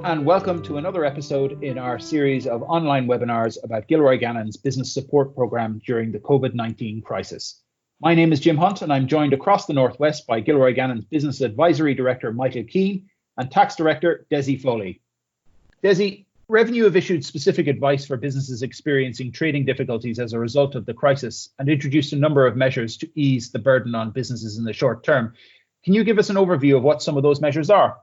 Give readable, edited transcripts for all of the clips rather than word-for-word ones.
and welcome to another episode in our series of online webinars about Gilroy Gannon's business support programme during the Covid-19 crisis. My name is Jim Hunt, and I'm joined across the Northwest by Gilroy Gannon's Business Advisory Director, Michael Keane, and Tax Director, Desi Foley. Desi, Revenue have issued specific advice for businesses experiencing trading difficulties as a result of the crisis and introduced a number of measures to ease the burden on businesses in the short term. Can you give us an overview of what some of those measures are?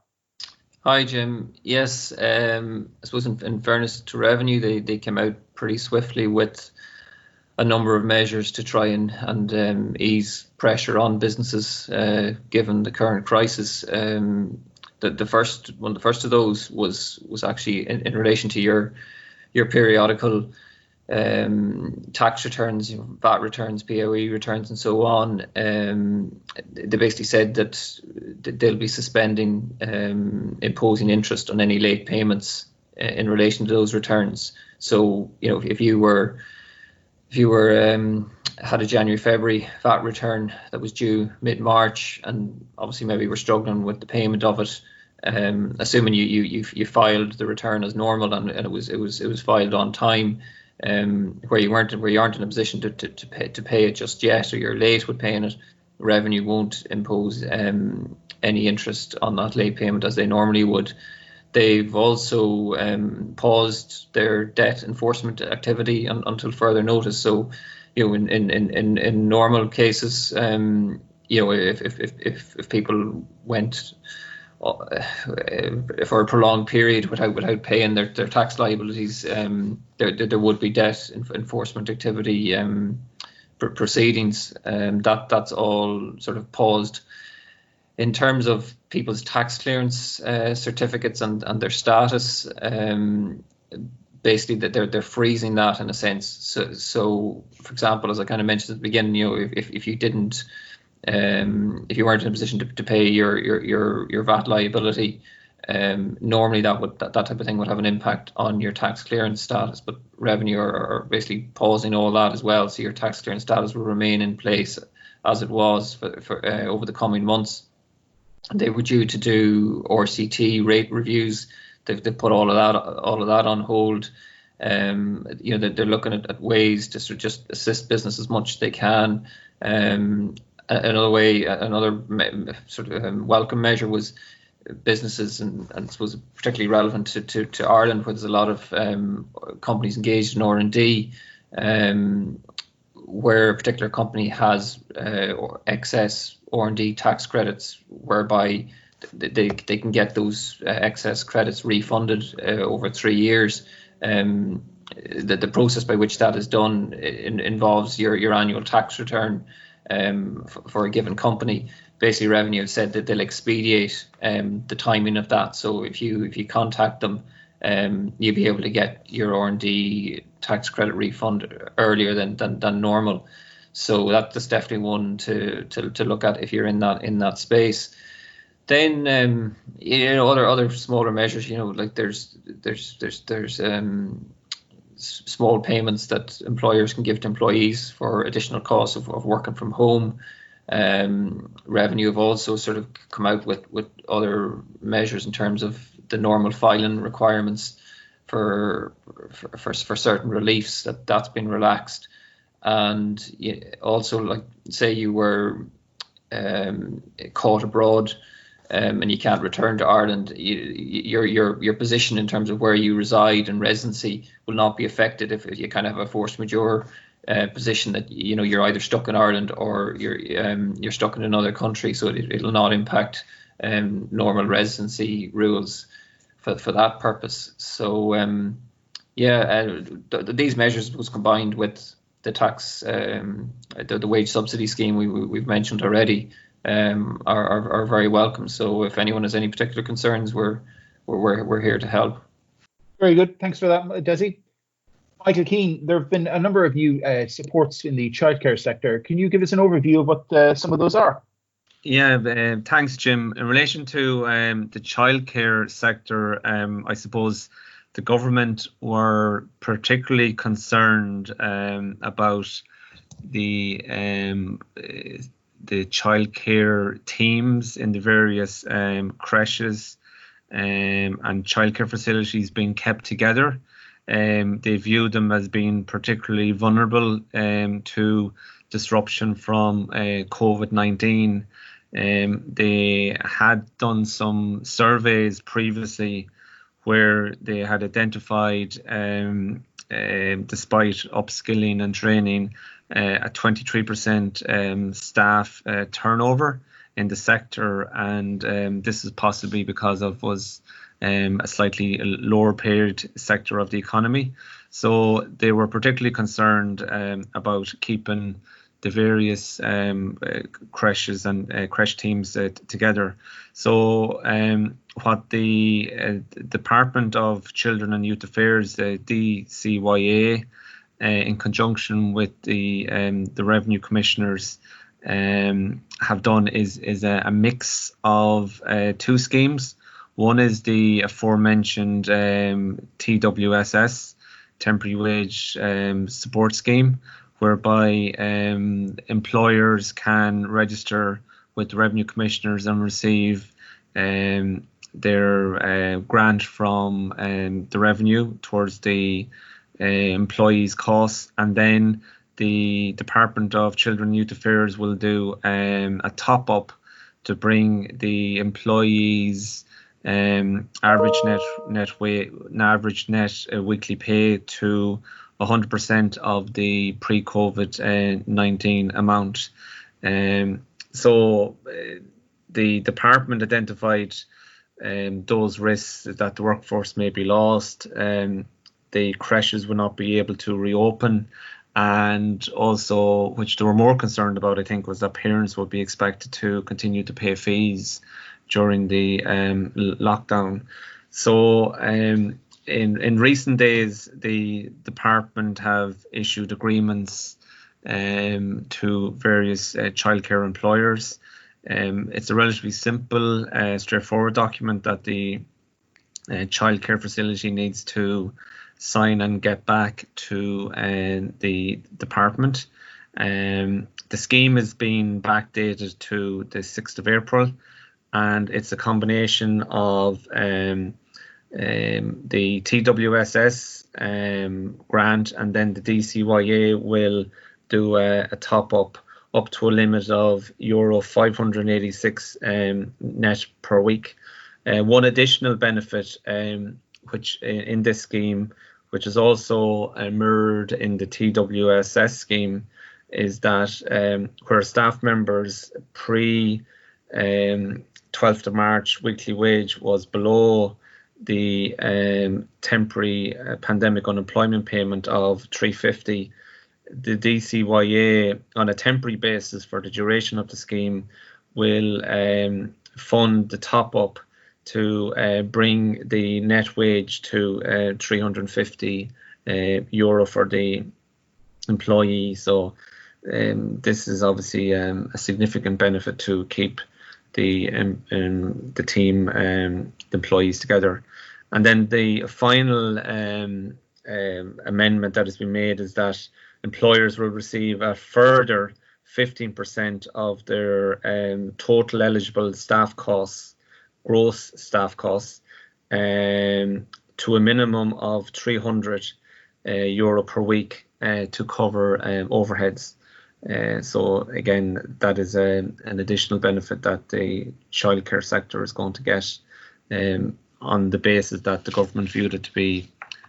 Hi, Jim. Yes, I suppose in fairness to Revenue, they came out pretty swiftly with a number of measures to try and ease pressure on businesses given the current crisis. The first of those was actually in relation to your periodical tax returns, VAT returns, POE returns, and so on. They basically said that they'll be suspending imposing interest on any late payments in relation to those returns. So, if you had a January-February VAT return that was due mid-March, and obviously maybe were struggling with the payment of it, assuming you filed the return as normal and it was filed on time, where you aren't in a position to pay it just yet, or you're late with paying it, Revenue won't impose any interest on that late payment as they normally would. They've also paused their debt enforcement activity until further notice. So, in normal cases, if people went for a prolonged period without paying their tax liabilities, there would be debt enforcement activity proceedings. That's all sort of paused. In terms of people's tax clearance certificates and their status, basically that they're freezing that in a sense. So for example, as I kind of mentioned at the beginning, if you didn't, if you weren't in a position to pay your VAT liability, normally that type of thing would have an impact on your tax clearance status. But Revenue are basically pausing all that as well, so your tax clearance status will remain in place as it was for over the coming months. They were due to do RCT rate reviews. They've put all of that on hold. They're looking at ways to sort of just assist business as much as they can. Another sort of welcome measure was businesses, and I suppose particularly relevant to Ireland, where there's a lot of companies engaged in R&D, where a particular company has excess R&D tax credits, whereby they can get those excess credits refunded over 3 years. The process by which that is done involves your annual tax return for a given company. Basically, Revenue have said that they'll expedite the timing of that. So if you contact them, you'll be able to get your R&D tax credit refund earlier than normal. So that's definitely one to look at if you're in that space. Then other smaller measures, like there's small payments that employers can give to employees for additional costs of working from home. Revenue have also sort of come out with other measures in terms of the normal filing requirements for certain reliefs that's been relaxed. And also, like, say you were caught abroad and you can't return to Ireland, your position in terms of where you reside and residency will not be affected if you kind of have a force majeure position that you're either stuck in Ireland or you're stuck in another country. So it'll not impact normal residency rules for that purpose. So these measures was combined with the tax, the wage subsidy scheme we've mentioned already, are very welcome. So if anyone has any particular concerns, we're here to help. Very good. Thanks for that, Desi. Michael Keane, there have been a number of new supports in the childcare sector. Can you give us an overview of what some of those are? Yeah, thanks, Jim. In relation to the childcare sector, I suppose the government were particularly concerned about the childcare teams in the various creches and childcare facilities being kept together. They view them as being particularly vulnerable to disruption from COVID-19. They had done some surveys previously where they had identified, despite upskilling and training, a 23% staff turnover in the sector, and this is possibly because of a slightly lower paid sector of the economy. So they were particularly concerned about keeping the various creches and creche teams together. So what the Department of Children and Youth Affairs, the DCYA, in conjunction with the Revenue Commissioners, have done is a mix of two schemes. One is the aforementioned TWSS, Temporary Wage Support Scheme, whereby employers can register with the Revenue Commissioners and receive their grant from the revenue towards the employees' costs, and then the Department of Children and Youth Affairs will do a top-up to bring the employees' average net weekly pay to 100% of the pre-COVID-19 amount. So the department identified those risks that the workforce may be lost, the creches will not be able to reopen, and also, which they were more concerned about, I think, was that parents would be expected to continue to pay fees during the lockdown. So in recent days, the department have issued agreements to various childcare employers. It's a relatively simple, straightforward document that the childcare facility needs to sign and get back to the department. The scheme is being backdated to the 6th of April, and it's a combination of the TWSS grant, and then the DCYA will do a top-up up to a limit of euro 586 net per week. One additional benefit, which in this scheme, which is also mirrored in the TWSS scheme, is that where staff members pre 12th of March weekly wage was below the temporary pandemic unemployment payment of 350, the DCYA on a temporary basis for the duration of the scheme will fund the top up to bring the net wage to 350 euro for the employee. So this is obviously a significant benefit to keep the team, the employees together. And then the final amendment that has been made is that employers will receive a further 15% of their total eligible staff costs, gross staff costs, to a minimum of 300 euro per week to cover overheads. So again, that is an additional benefit that the childcare sector is going to get on the basis that the government viewed it to be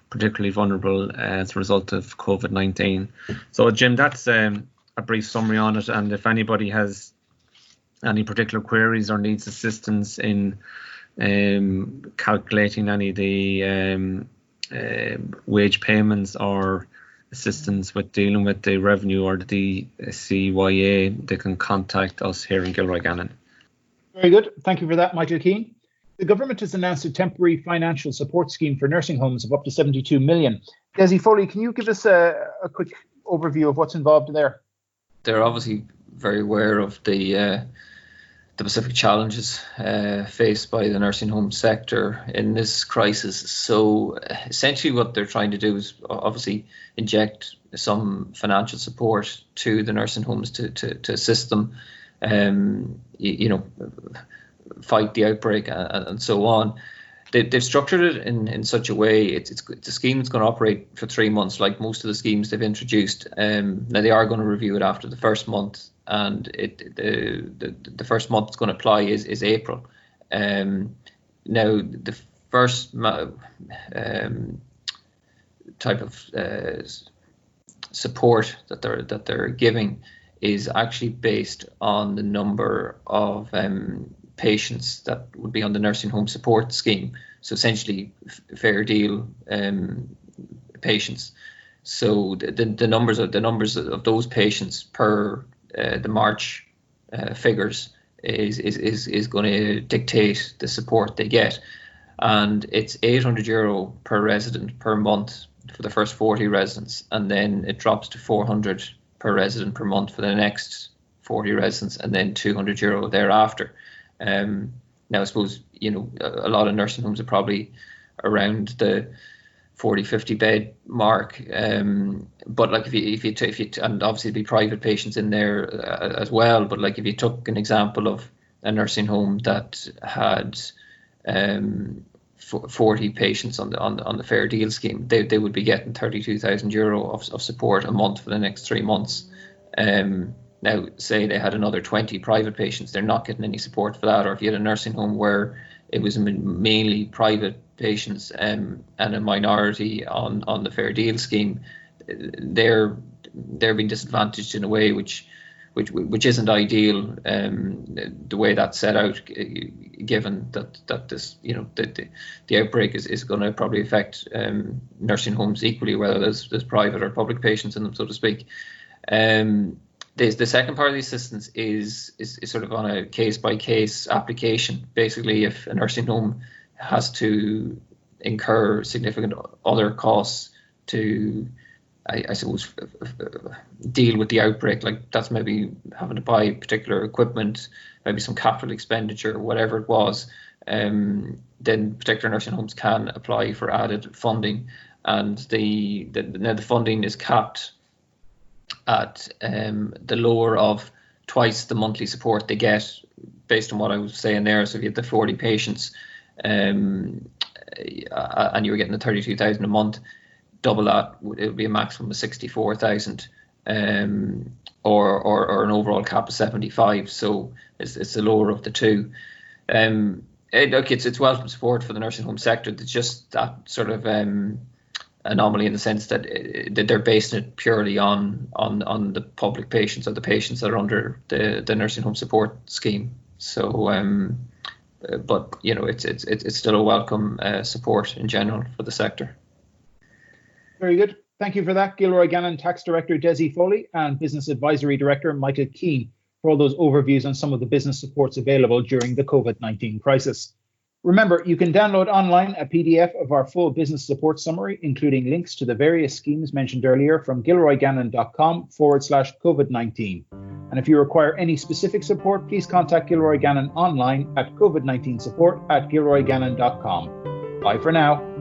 particularly vulnerable as a result of COVID-19. So Jim, that's a brief summary on it, and if anybody has any particular queries or needs assistance in calculating any of the wage payments or assistance with dealing with the revenue or the DCYA, they can contact us here in Gilroy Gannon. Very good. Thank you for that, Michael Keane. The government has announced a temporary financial support scheme for nursing homes of up to 72 million. Desi, Foley, can you give us a quick overview of what's involved there? They're obviously very aware of the specific challenges faced by the nursing home sector in this crisis. So essentially what they're trying to do is obviously inject some financial support to the nursing homes to assist them, fight the outbreak and so on. they've structured it in such a way. It's the scheme that's going to operate for 3 months, like most of the schemes they've introduced. Now they are going to review it after the first month, and the first month it's going to apply is April. Now the first type of support that they're giving is actually based on the number of patients that would be on the nursing home support scheme. So essentially fair deal patients. So the numbers of those patients per the March figures is going to dictate the support they get. And it's €800 per resident per month for the first 40 residents, and then it drops to 400 per resident per month for the next 40 residents, and then €200 thereafter. Now I suppose, you know, a lot of nursing homes are probably around the 40-50 bed mark, but like if you and obviously there'd be private patients in there as well, but like if you took an example of a nursing home that had 40 patients on the fair deal scheme, they would be getting €32,000 of support a month for the next 3 months. Now, say they had another 20 private patients, they're not getting any support for that. Or if you had a nursing home where it was mainly private patients and a minority on the fair deal scheme, they're being disadvantaged in a way which isn't ideal. The way that's set out, given that this, you know, the outbreak is going to probably affect nursing homes equally, whether there's private or public patients in them, so to speak. The second part of the assistance is sort of on a case-by-case application. Basically, if a nursing home has to incur significant other costs to, I suppose, deal with the outbreak, like that's maybe having to buy particular equipment, maybe some capital expenditure, whatever it was, then particular nursing homes can apply for added funding, and the funding is capped at the lower of twice the monthly support they get, based on what I was saying there. So if you had the 40 patients and you were getting the 32,000 a month, double that, it would be a maximum of 64,000, or an overall cap of 75. So it's the lower of the two. It's welcome support for the nursing home sector. It's just that sort of anomaly in the sense that they're basing it purely on the public patients, or the patients that are under the nursing home support scheme. So, but you know, it's still a welcome support in general for the sector. Very good. Thank you for that, Gilroy Gannon Tax Director Desi Foley and Business Advisory Director Michael Keane, for all those overviews on some of the business supports available during the COVID-19 crisis. Remember, you can download online a PDF of our full business support summary, including links to the various schemes mentioned earlier, from gilroygannon.com/COVID19. And if you require any specific support, please contact Gilroy Gannon online at COVID-19 support@gilroygannon.com. Bye for now.